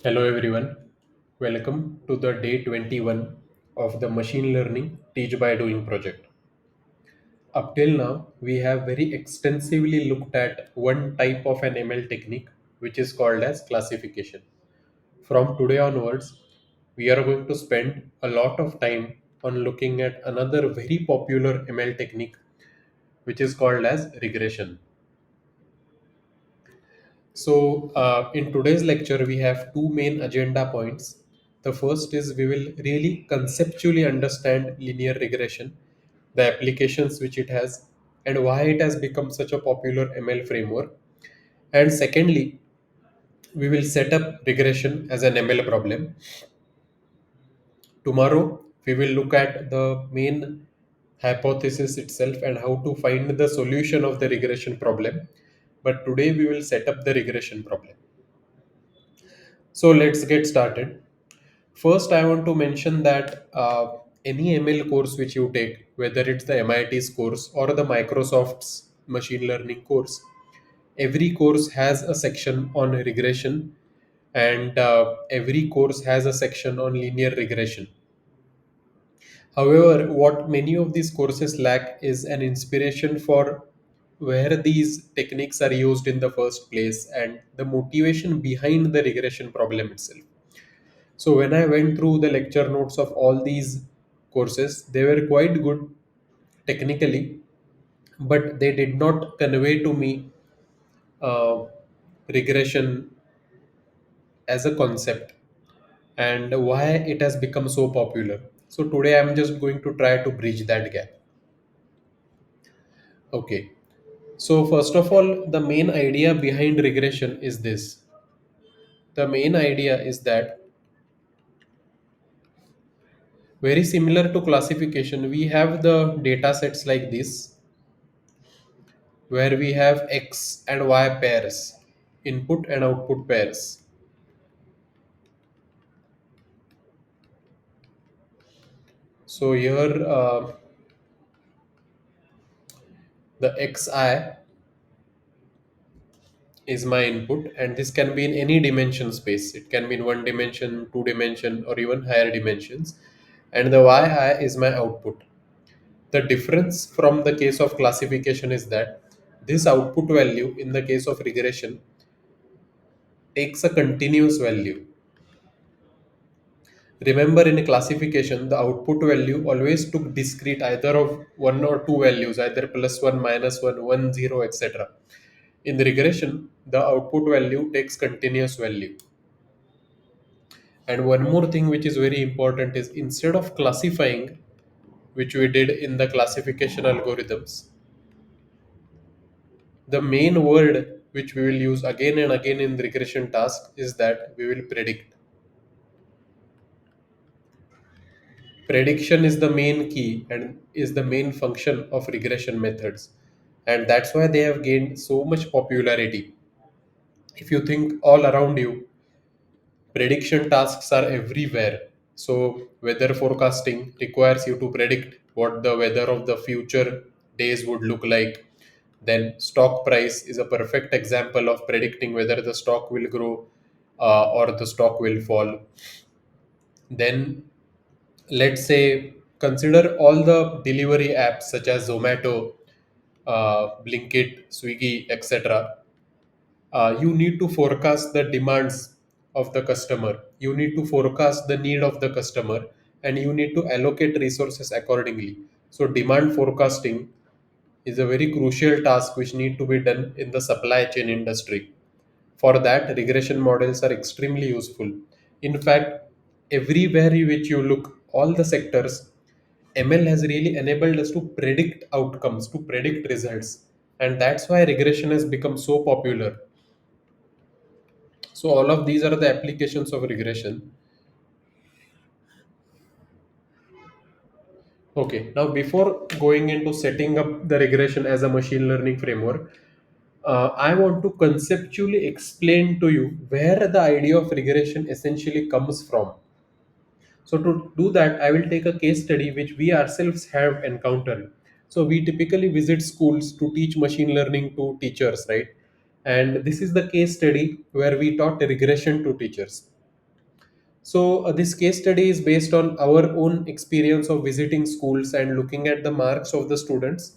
Hello everyone, welcome to the day 21 of the Machine Learning Teach by Doing project. Up till now, we have very extensively looked at one type of an ML technique which is called as classification. From today onwards, we are going to spend a lot of time on looking at another very popular ML technique which is called as regression. In today's lecture, we have two main agenda points. The first is we will really conceptually understand linear regression, the applications which it has, and why it has become such a popular ML framework. And secondly, we will set up regression as an ML problem. Tomorrow, we will look at the main hypothesis itself and how to find the solution of the regression problem. But today, we will set up the regression problem. So let's get started. First, I want to mention that any ML course which you take, whether it's the MIT's course or the Microsoft's machine learning course, every course has a section on regression and every course has a section on linear regression. However, what many of these courses lack is an inspiration for where these techniques are used in the first place and the motivation behind the regression problem itself. So when I went through the lecture notes of all these courses, they were quite good technically, but they did not convey to me uh, regression as a concept and why it has become so popular. So today I'm just going to try to bridge that gap. Okay. So first of all, the main idea behind regression is this. The main idea is that very similar to classification, we have the data sets like this where we have x and y pairs, input and output pairs. So here the xi is my input, and this can be in any dimension space. It can be in one dimension, two dimension, or even higher dimensions. And the yi is my output. The difference from the case of classification is that this output value in the case of regression takes a continuous value. Remember, in a classification, the output value always took discrete either of one or two values, either plus one, minus one, one, zero, etc. In the regression, the output value takes continuous value. And one more thing which is very important is instead of classifying, which we did in the classification algorithms, the main word which we will use again and again in the regression task is that we will predict. Prediction is the main key and is the main function of regression methods. And that's why they have gained so much popularity. If you think all around you, prediction tasks are everywhere. So, weather forecasting requires you to predict what the weather of the future days would look like. Then, stock price is a perfect example of predicting whether the stock will grow or the stock will fall. Then, let's say, consider all the delivery apps such as Zomato, Blinkit, Swiggy, etc. You need to forecast the demands of the customer. You need to forecast the need of the customer, and you need to allocate resources accordingly. So, demand forecasting is a very crucial task which need to be done in the supply chain industry. For that, regression models are extremely useful. In fact, everywhere which you look, all the sectors, ML has really enabled us to predict outcomes, to predict results. And that's why regression has become so popular. So all of these are the applications of regression. Okay, now before going into setting up the regression as a machine learning framework, I want to conceptually explain to you where the idea of regression essentially comes from. So to do that, I will take a case study which we ourselves have encountered. So we typically visit schools to teach machine learning to teachers, right? And this is the case study where we taught regression to teachers. So this case study is based on our own experience of visiting schools and looking at the marks of the students.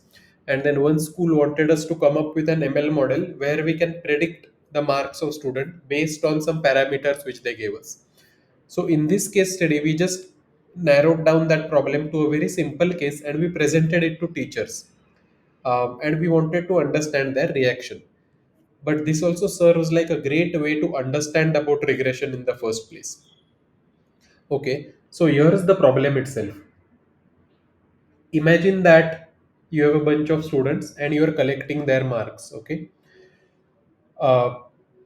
And then one school wanted us to come up with an ML model where we can predict the marks of student based on some parameters which they gave us. So in this case study, we just narrowed down that problem to a very simple case and we presented it to teachers. And we wanted to understand their reaction. But this also serves like a great way to understand about regression in the first place. Okay, so here's the problem itself. Imagine that you have a bunch of students and you're collecting their marks. Okay, uh,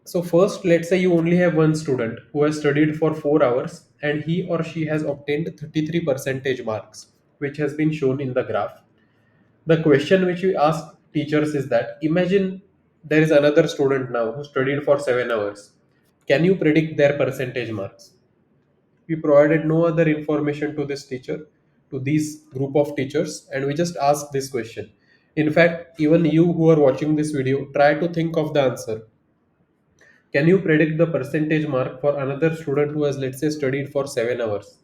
so first, let's say you only have one student who has studied for 4 hours and he or she has obtained 33 percentage marks, which has been shown in the graph. The question which we ask teachers is that imagine there is another student now who studied for 7 hours. Can you predict their percentage marks? We provided no other information to this teacher, to this group of teachers, and we just asked this question. In fact, even you who are watching this video, try to think of the answer. Can you predict the percentage mark for another student who has, let's say, studied for 7 hours?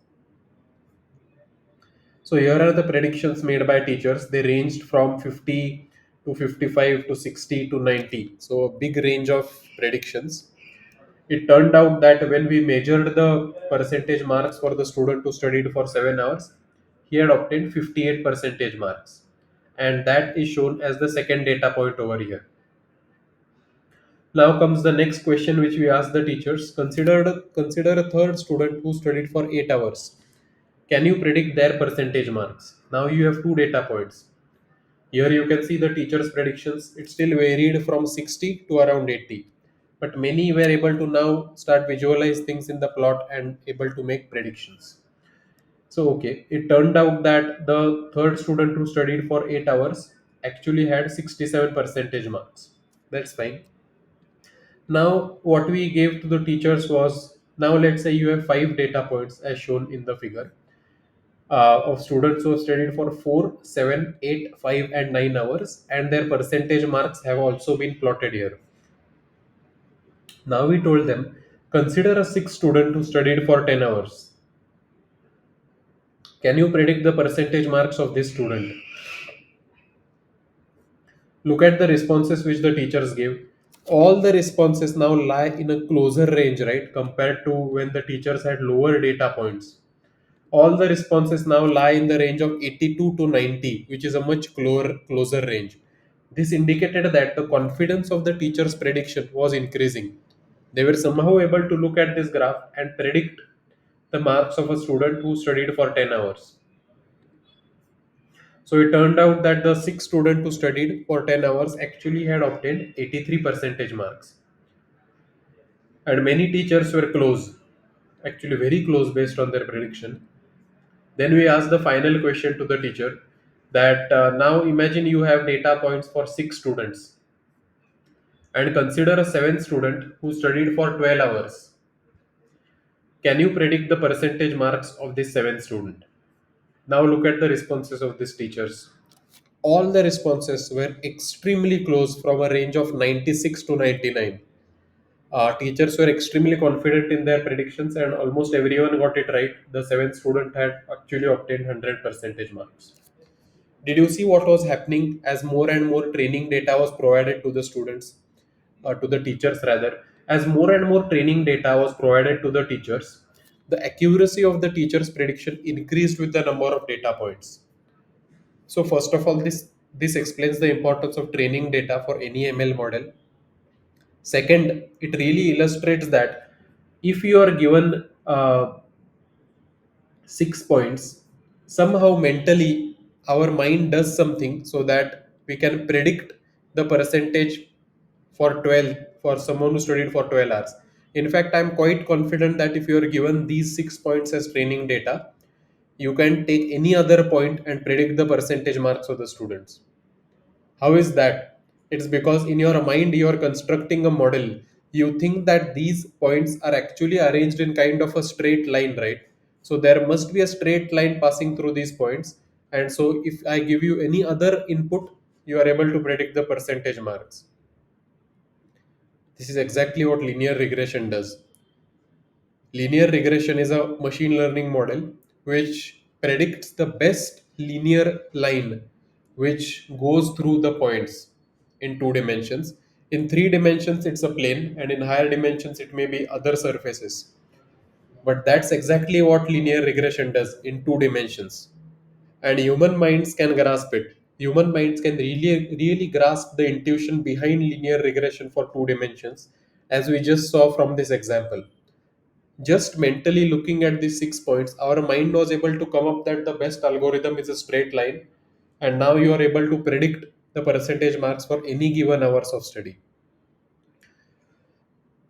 So here are the predictions made by teachers. They ranged from 50 to 55 to 60 to 90. So a big range of predictions. It turned out that when we measured the percentage marks for the student who studied for 7 hours, he had obtained 58 percentage marks. And that is shown as the second data point over here. Now comes the next question which we asked the teachers. Consider a third student who studied for 8 hours. Can you predict their percentage marks? Now you have two data points. Here you can see the teacher's predictions. It still varied from 60 to around 80. But many were able to now start visualize things in the plot and able to make predictions. So okay, it turned out that the third student who studied for 8 hours actually had 67 percentage marks. That's fine. Now what we gave to the teachers was, now let's say you have five data points as shown in the figure, of students who have studied for 4, 7, 8, 5, and 9 hours, and their percentage marks have also been plotted here. Now we told them, consider a sixth student who studied for 10 hours. Can you predict the percentage marks of this student? Look at the responses which the teachers gave. All the responses now lie in a closer range, right, compared to when the teachers had lower data points. All the responses now lie in the range of 82 to 90, which is a much closer range. This indicated that the confidence of the teacher's prediction was increasing. They were somehow able to look at this graph and predict the marks of a student who studied for 10 hours. So it turned out that the sixth student who studied for 10 hours actually had obtained 83 percentage marks. And many teachers were close, actually very close based on their prediction. Then we asked the final question to the teacher that now imagine you have data points for six students and consider a seventh student who studied for 12 hours. Can you predict the percentage marks of this seventh student? Now look at the responses of these teachers. All the responses were extremely close from a range of 96 to 99. Teachers were extremely confident in their predictions and almost everyone got it right. The seventh student had actually obtained 100 percentage marks. Did you see what was happening as more and more training data was provided to the students, to the teachers rather? As more and more training data was provided to the teachers, the accuracy of the teacher's prediction increased with the number of data points. So first of all, this explains the importance of training data for any ML model. Second, it really illustrates that if you are given 6 points, somehow mentally our mind does something so that we can predict the percentage for 12 for someone who studied for 12 hours. In fact, I'm quite confident that if you are given these 6 points as training data, you can take any other point and predict the percentage marks of the students. How is that? It's because in your mind you are constructing a model. You think that these points are actually arranged in kind of a straight line, right? So there must be a straight line passing through these points. And so if I give you any other input, you are able to predict the percentage marks. This is exactly what linear regression does. Linear regression is a machine learning model which predicts the best linear line which goes through the points in two dimensions. In three dimensions, it's a plane, and in higher dimensions, it may be other surfaces. But that's exactly what linear regression does in two dimensions. And human minds can grasp it. Human minds can really grasp the intuition behind linear regression for two dimensions, as we just saw from this example. Just mentally looking at these 6 points, our mind was able to come up that the best algorithm is a straight line, and now you are able to predict the percentage marks for any given hours of study.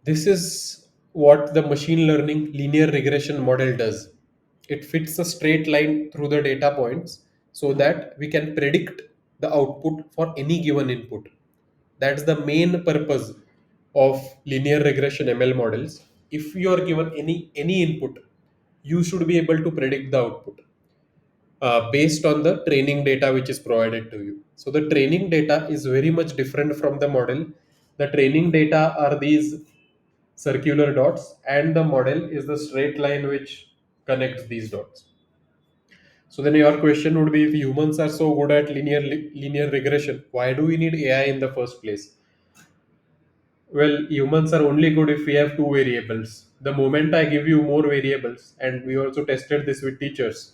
This is what the machine learning linear regression model does. It fits a straight line through the data points so that we can predict the output for any given input. That's the main purpose of linear regression ML models. If you are given any input, you should be able to predict the output based on the training data which is provided to you. So the training data is very much different from the model. The training data are these circular dots, and the model is the straight line which connects these dots. So then your question would be, if humans are so good at linear regression, why do we need AI in the first place? Well, humans are only good if we have two variables. The moment I give you more variables, and we also tested this with teachers,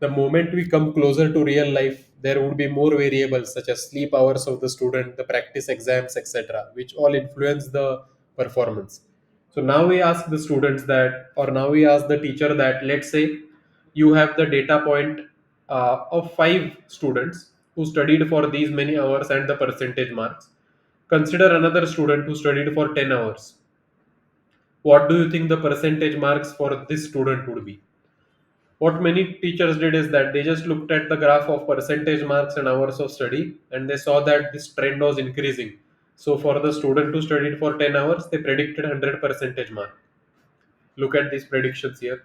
the moment we come closer to real life, there would be more variables such as sleep hours of the student, the practice exams, etc., which all influence the performance. So now we ask the students that, or now we ask the teacher that, let's say you have the data point of five students who studied for these many hours and the percentage marks. Consider another student who studied for 10 hours. What do you think the percentage marks for this student would be? What many teachers did is that they just looked at the graph of percentage marks and hours of study, and they saw that this trend was increasing. So for the student who studied for 10 hours, they predicted 100 percentage mark. Look at these predictions here.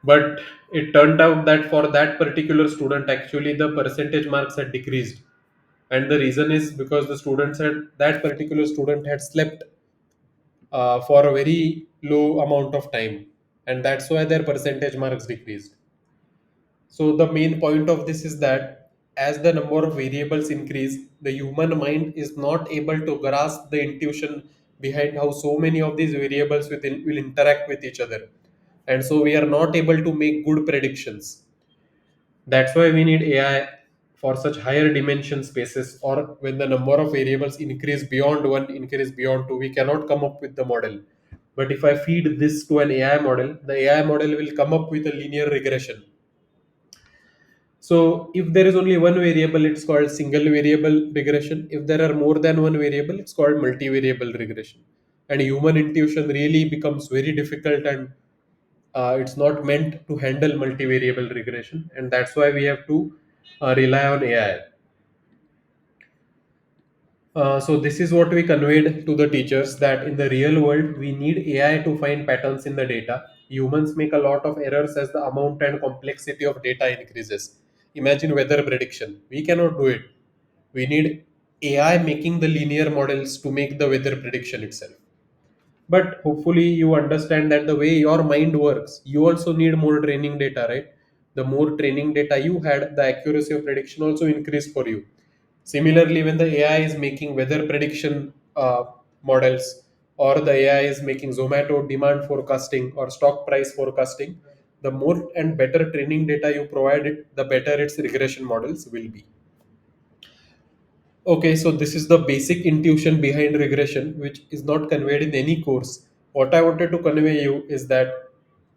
But it turned out that for that particular student, actually the percentage marks had decreased. And the reason is because the students had, that particular student had slept for a very low amount of time, and that's why their percentage marks decreased. So the main point of this is that as the number of variables increase, the human mind is not able to grasp the intuition behind how so many of these variables will interact with each other. And so we are not able to make good predictions. That's why we need AI for such higher dimension spaces, or when the number of variables increase beyond one, increase beyond two, we cannot come up with the model. But if I feed this to an AI model, the AI model will come up with a linear regression. So if there is only one variable, it's called single variable regression. If there are more than one variable, it's called multivariable regression. And human intuition really becomes very difficult, and it's not meant to handle multivariable regression. And that's why we have to rely on AI. So this is what we conveyed to the teachers, that in the real world we need AI to find patterns in the data. Humans make a lot of errors as the amount and complexity of data increases. Imagine weather prediction. We cannot do it. We need AI making the linear models to make the weather prediction itself. But hopefully you understand that the way your mind works, you also need more training data, right? The more training data you had, the accuracy of prediction also increased for you. Similarly, when the AI is making weather prediction models, or the AI is making Zomato demand forecasting or stock price forecasting, the more and better training data you provide it, the better its regression models will be. Okay, so this is the basic intuition behind regression, which is not conveyed in any course. What I wanted to convey you is that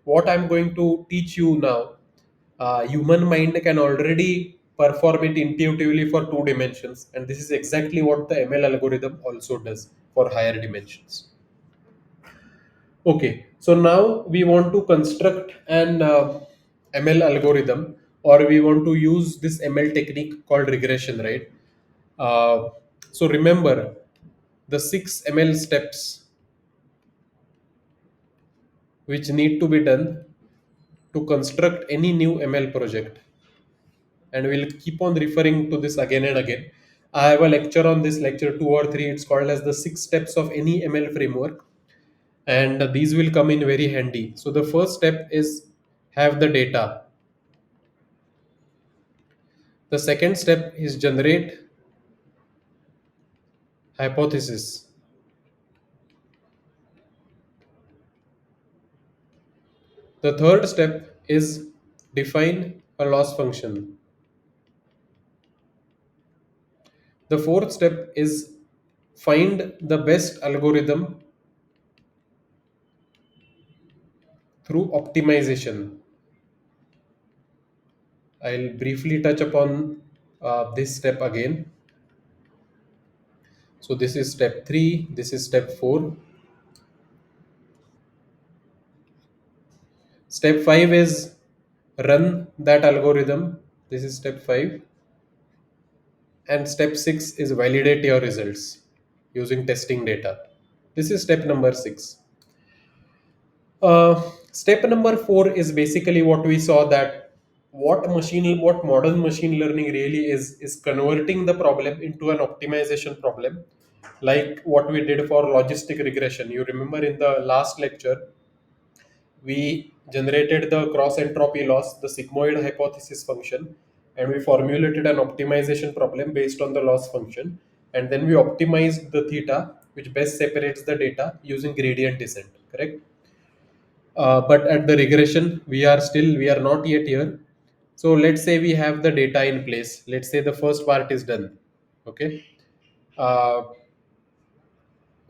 what I'm going to teach you now, human mind can already perform it intuitively for two dimensions, and this is exactly what the ML algorithm also does for higher dimensions. Okay, so now we want to construct an ML algorithm, or we want to use this ML technique called regression, right? Uh, so remember the six ML steps which need to be done to construct any new ML project, and we'll keep on referring to this again and again. I have a lecture on this, lecture 2 or 3. It's called as the six steps of any ML framework. and these will come in very handy. So the first step is have the data. The second step is generate hypothesis. The third step is define a loss function. The fourth step is find the best algorithm through optimization. I'll briefly touch upon this step again. So this is step 3, this is step 4. Step 5 is run that algorithm. This is step 5. And step 6 is validate your results using testing data. This is step number 6. Step number 4 is basically what we saw, that what modern machine learning really is converting the problem into an optimization problem, like what we did for logistic regression. You remember in the last lecture we generated the cross entropy loss, the sigmoid hypothesis function, and we formulated an optimization problem based on the loss function, and then we optimized the theta which best separates the data using gradient descent, correct? But at the regression we are not yet here. So let's say we have the data in place, let's say the first part is done. Okay, uh,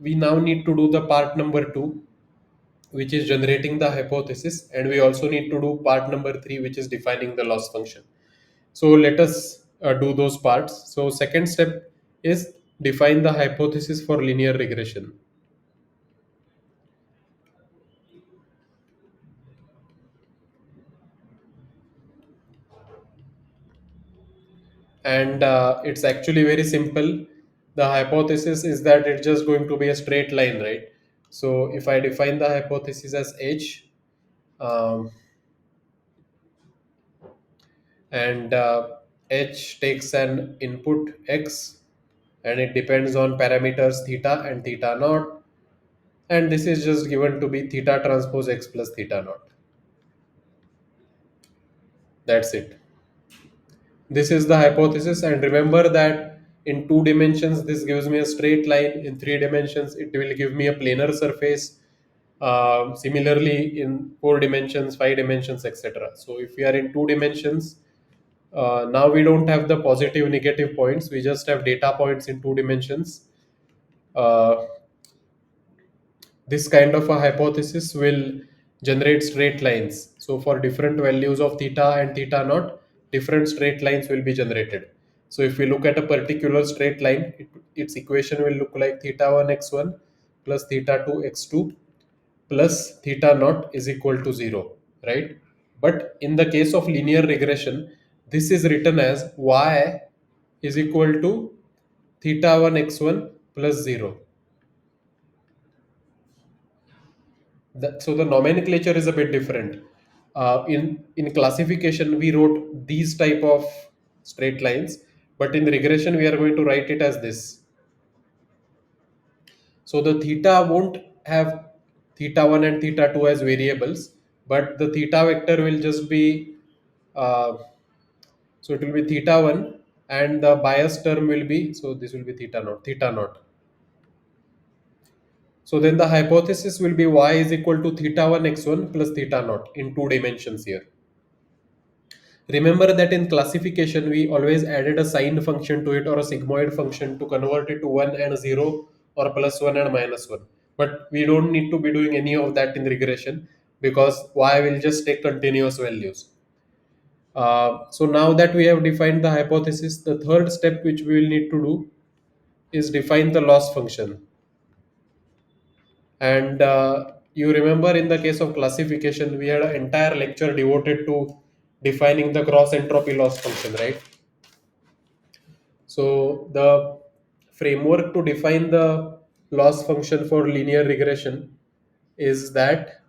we now need to do the part number 2, which is generating the hypothesis, and we also need to do part number 3, which is defining the loss function. So let us do those parts. So second step is define the hypothesis for linear regression. And it's actually very simple. The hypothesis is that it's just going to be a straight line, right? So if I define the hypothesis as h, um, and h takes an input x, and it depends on parameters theta and theta naught, and this is just given to be theta transpose x plus theta naught. That's it. This is the hypothesis, and remember that in 2 dimensions this gives me a straight line, in 3 dimensions it will give me a planar surface, similarly in 4 dimensions, 5 dimensions, etc. So if we are in 2 dimensions, now we don't have the positive negative points, we just have data points in 2 dimensions. uh, this kind of a hypothesis will generate straight lines. So for different values of theta and theta naught, different straight lines will be generated. So if we look at a particular straight line, its equation will look like theta 1 x1 plus theta 2 x2 plus theta naught is equal to 0, right? But in the case of linear regression, this is written as y is equal to theta 1 x1 plus 0. So the nomenclature is a bit different. In classification, we wrote these type of straight lines, but in regression, we are going to write it as this. So the theta won't have theta 1 and theta 2 as variables, but the theta vector will just be, uh, so it will be theta 1, and the bias term will be, so this will be theta naught, theta naught. So then the hypothesis will be y is equal to theta 1 x1 plus theta naught in 2 dimensions here. Remember that in classification, we always added a sign function to it or a sigmoid function to convert it to 1 and 0 or plus 1 and minus 1. But we don't need to be doing any of that in regression because y will just take continuous values. So now that we have defined the hypothesis, the third step which we will need to do is define the loss function. And you remember in the case of classification, we had an entire lecture devoted to defining the cross entropy loss function, right? So the framework to define the loss function for linear regression is that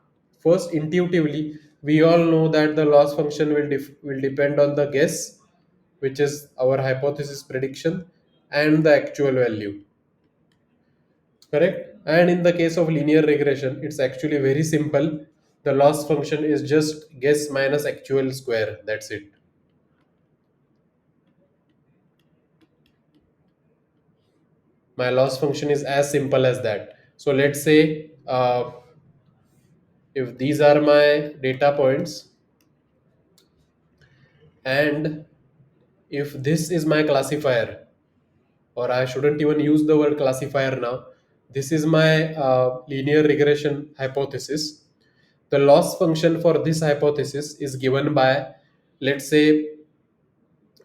first intuitively we all know that the loss function will depend on the guess, which is our hypothesis prediction, and the actual value. Correct? And in the case of linear regression, it's actually very simple. The loss function is just guess minus actual square. That's it. My loss function is as simple as that. So let's say if these are my data points, and if this is my classifier, or I shouldn't even use the word classifier now, this is my linear regression hypothesis. The loss function for this hypothesis is given by, let's say,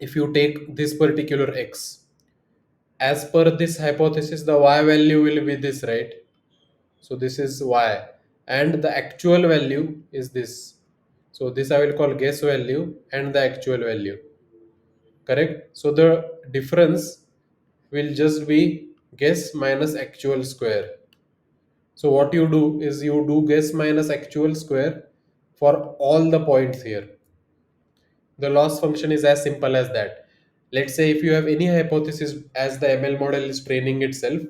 if you take this particular x, as per this hypothesis, the y value will be this, right? So this is y, and the actual value is this. So this I will call guess value and the actual value, correct? So the difference will just be guess minus actual square. So what you do is you do guess minus actual square for all the points here. The loss function is as simple as that. Let's say if you have any hypothesis as the ML model is training itself,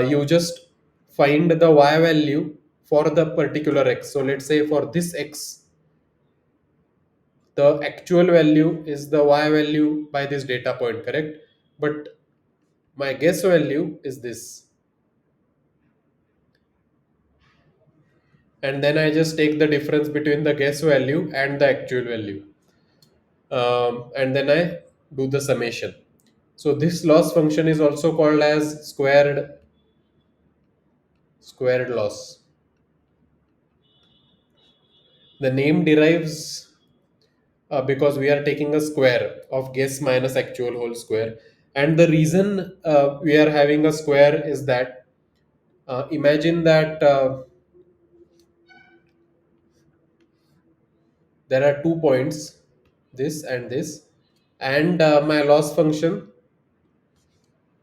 you just find the y value for the particular x. So let's say for this x, the actual value is the y value by this data point, correct? But my guess value is this. And then I just take the difference between the guess value and the actual value. And then I do the summation. So this loss function is also called as squared loss. The name derives because we are taking a square of guess minus actual whole square. And the reason we are having a square is that imagine that there are 2 points, this, and my loss function,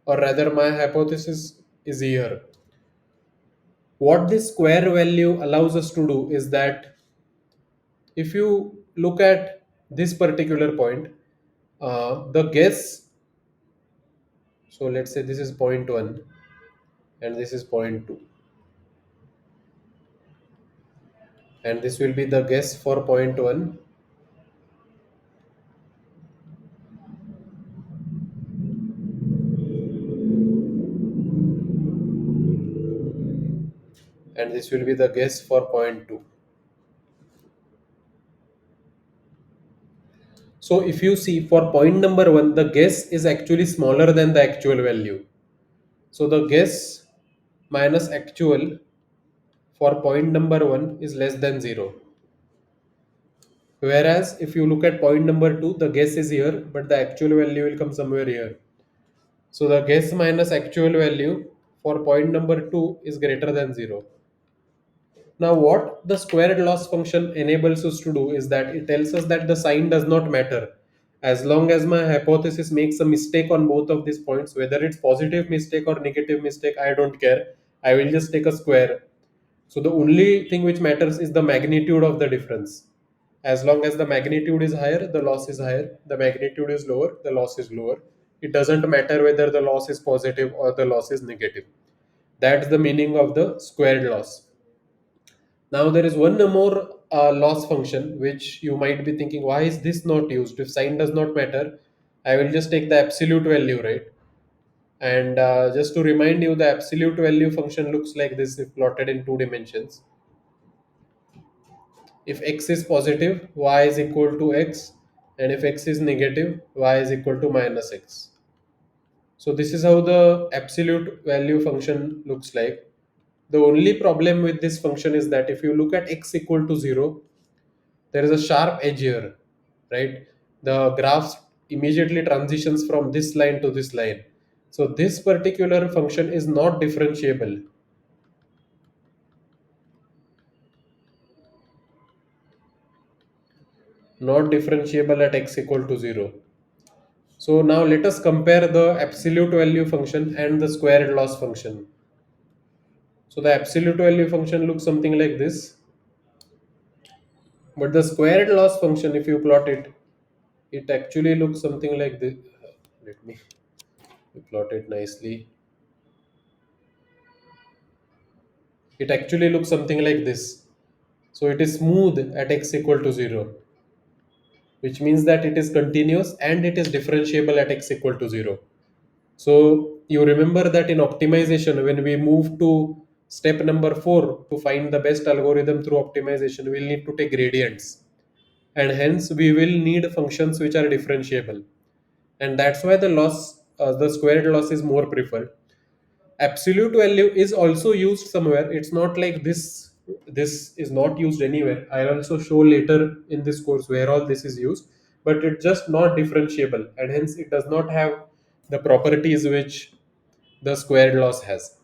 or rather my hypothesis, is here. What this square value allows us to do is that if you look at this particular point, the guess, so let's say this is point 1 and this is point 2, and this will be the guess for point 1, and this will be the guess for point 2. So if you see for point number 1, the guess is actually smaller than the actual value. So the guess minus actual for point number 1 is less than 0. Whereas if you look at point number 2, the guess is here, but the actual value will come somewhere here. So the guess minus actual value for point number 2 is greater than 0. Now what the squared loss function enables us to do is that it tells us that the sign does not matter. As long as my hypothesis makes a mistake on both of these points, whether it's positive mistake or negative mistake, I don't care. I will just take a square. So the only thing which matters is the magnitude of the difference. As long as the magnitude is higher, the loss is higher. The magnitude is lower, the loss is lower. It doesn't matter whether the loss is positive or the loss is negative. That's the meaning of the squared loss. Now there is one more loss function which you might be thinking, why is this not used? If sign does not matter, I will just take the absolute value, right? And just to remind you, the absolute value function looks like this if plotted in 2 dimensions. If x is positive, y is equal to x, and if x is negative, y is equal to minus x. So this is how the absolute value function looks like. The only problem with this function is that if you look at x equal to 0, there is a sharp edge here, right? The graph immediately transitions from this line to this line. So this particular function is not differentiable. Not differentiable at x equal to 0. So now let us compare the absolute value function and the squared loss function. So the absolute value function looks something like this. But the squared loss function, if you plot it, it actually looks something like this. Let me plot it nicely. It actually looks something like this. So it is smooth at x equal to 0, which means that it is continuous and it is differentiable at x equal to 0. So you remember that in optimization, when we move to step number 4 to find the best algorithm through optimization, we'll need to take gradients. And hence we will need functions which are differentiable. And that's why the squared loss is more preferred. Absolute value is also used somewhere. It's not like this is not used anywhere. I'll also show later in this course where all this is used, but it's just not differentiable, and hence it does not have the properties which the squared loss has.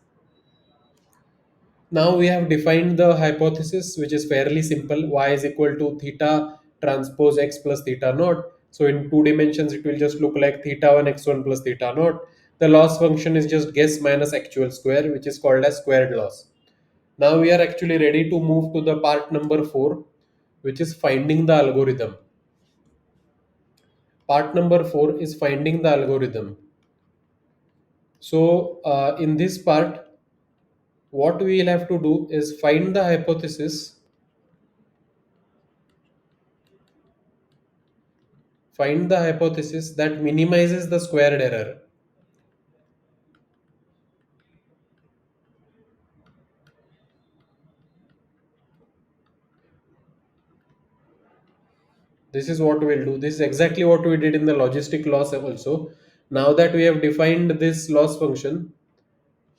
Now we have defined the hypothesis, which is fairly simple. Y is equal to theta transpose x plus theta naught. So in two dimensions it will just look like theta 1 x1 plus theta naught. The loss function is just guess minus actual square, which is called as squared loss. Now we are actually ready to move to the part number 4, which is finding the algorithm. Part number 4 is finding the algorithm. So in this part, what we will have to do is find the hypothesis that minimizes the squared error. This is what we'll do. This is exactly what we did in the logistic loss also. Now that we have defined this loss function,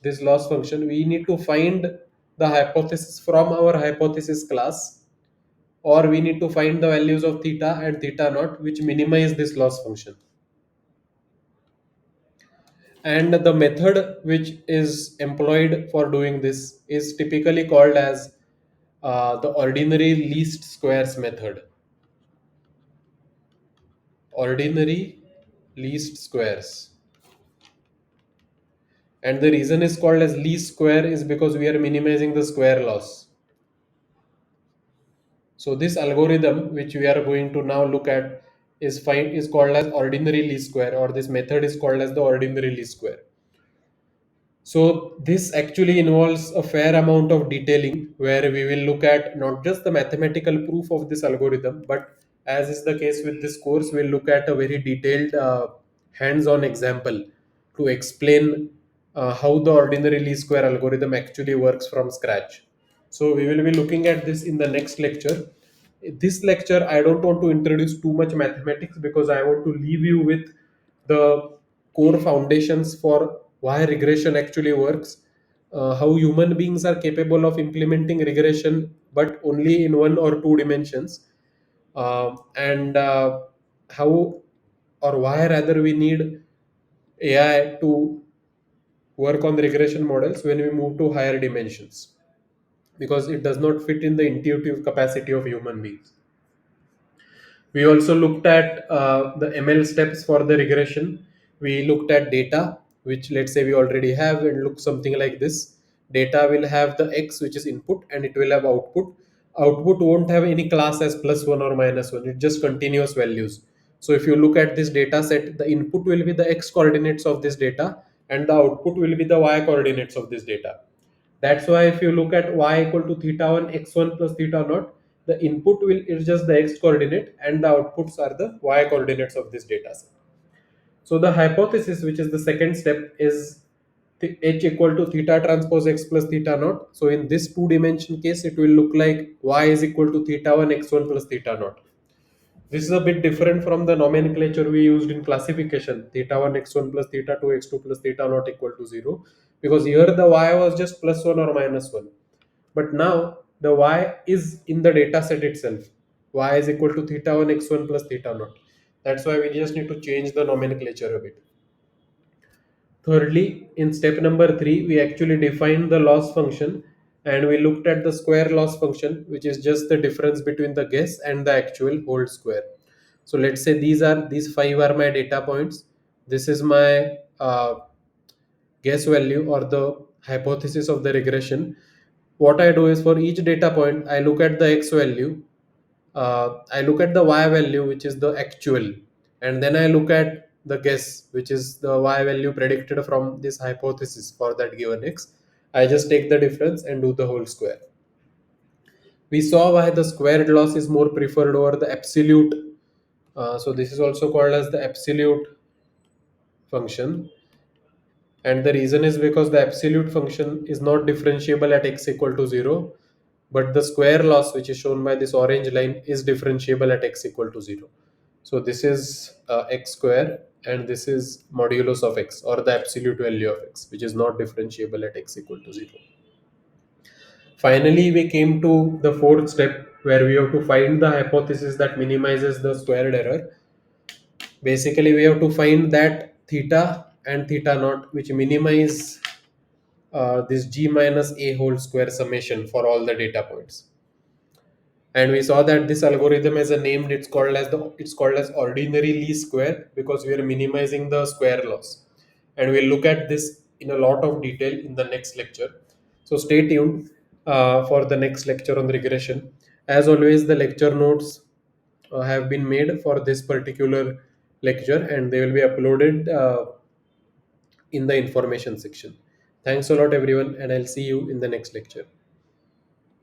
we need to find the hypothesis from our hypothesis class, or we need to find the values of theta and theta naught which minimize this loss function. And the method which is employed for doing this is typically called as the ordinary least squares method. Ordinary least squares. And the reason is called as least square is because we are minimizing the square loss. So this algorithm which we are going to now look at is called as ordinary least square, or this method is called as the ordinary least square. So this actually involves a fair amount of detailing, where we will look at not just the mathematical proof of this algorithm, but as is the case with this course, we'll look at a very detailed hands-on example to explain how the ordinary least square algorithm actually works from scratch. So we will be looking at this in the next lecture. This lecture, I don't want to introduce too much mathematics because I want to leave you with the core foundations for why regression actually works, how human beings are capable of implementing regression, but only in one or two dimensions, and how or why rather we need AI to work on the regression models when we move to higher dimensions, because it does not fit in the intuitive capacity of human beings. We also looked at the ML steps for the regression. We looked at data, which let's say we already have, and look something like this. Data will have the X, which is input, and it will have output. Output won't have any class as +1 or -1. It's just continuous values. So if you look at this data set, the input will be the X coordinates of this data, and the output will be the Y coordinates of this data. That's why if you look at y equal to theta 1 x1 plus theta naught, the input will is just the x coordinate and the outputs are the y coordinates of this data set. So the hypothesis, which is the second step, is h equal to theta transpose x plus theta naught. So in this two-dimension case, it will look like y is equal to theta 1 x1 plus theta naught. This is a bit different from the nomenclature we used in classification, theta 1 x1 plus theta 2 x2 plus theta naught equal to 0, because here the y was just +1 or -1. But now the y is in the data set itself. Y is equal to theta 1 x1 plus theta naught. That's why we just need to change the nomenclature a bit. Thirdly, in step number 3, we actually defined the loss function, and we looked at the square loss function, which is just the difference between the guess and the actual whole square. So let's say these five are my data points. This is my guess value or the hypothesis of the regression. What I do is, for each data point, I look at the x value, I look at the y value, which is the actual, and then I look at the guess, which is the y value predicted from this hypothesis for that given x. I just take the difference and do the whole square. We saw why the squared loss is more preferred over the absolute. So this is also called as the absolute function, and the reason is because the absolute function is not differentiable at x equal to 0, but the square loss, which is shown by this orange line, is differentiable at x equal to 0. So this is x square, and this is modulus of x, or the absolute value of x, which is not differentiable at x equal to 0. Finally, we came to the fourth step, where we have to find the hypothesis that minimizes the squared error. Basically, we have to find that theta and theta naught which minimize this g minus a whole square summation for all the data points. And we saw that this algorithm has a name. It's called as ordinary least square, because we are minimizing the square loss. And we'll look at this in a lot of detail in the next lecture. So stay tuned for the next lecture on regression. As always, the lecture notes have been made for this particular lecture, and they will be uploaded in the information section. Thanks a lot, everyone, and I'll see you in the next lecture.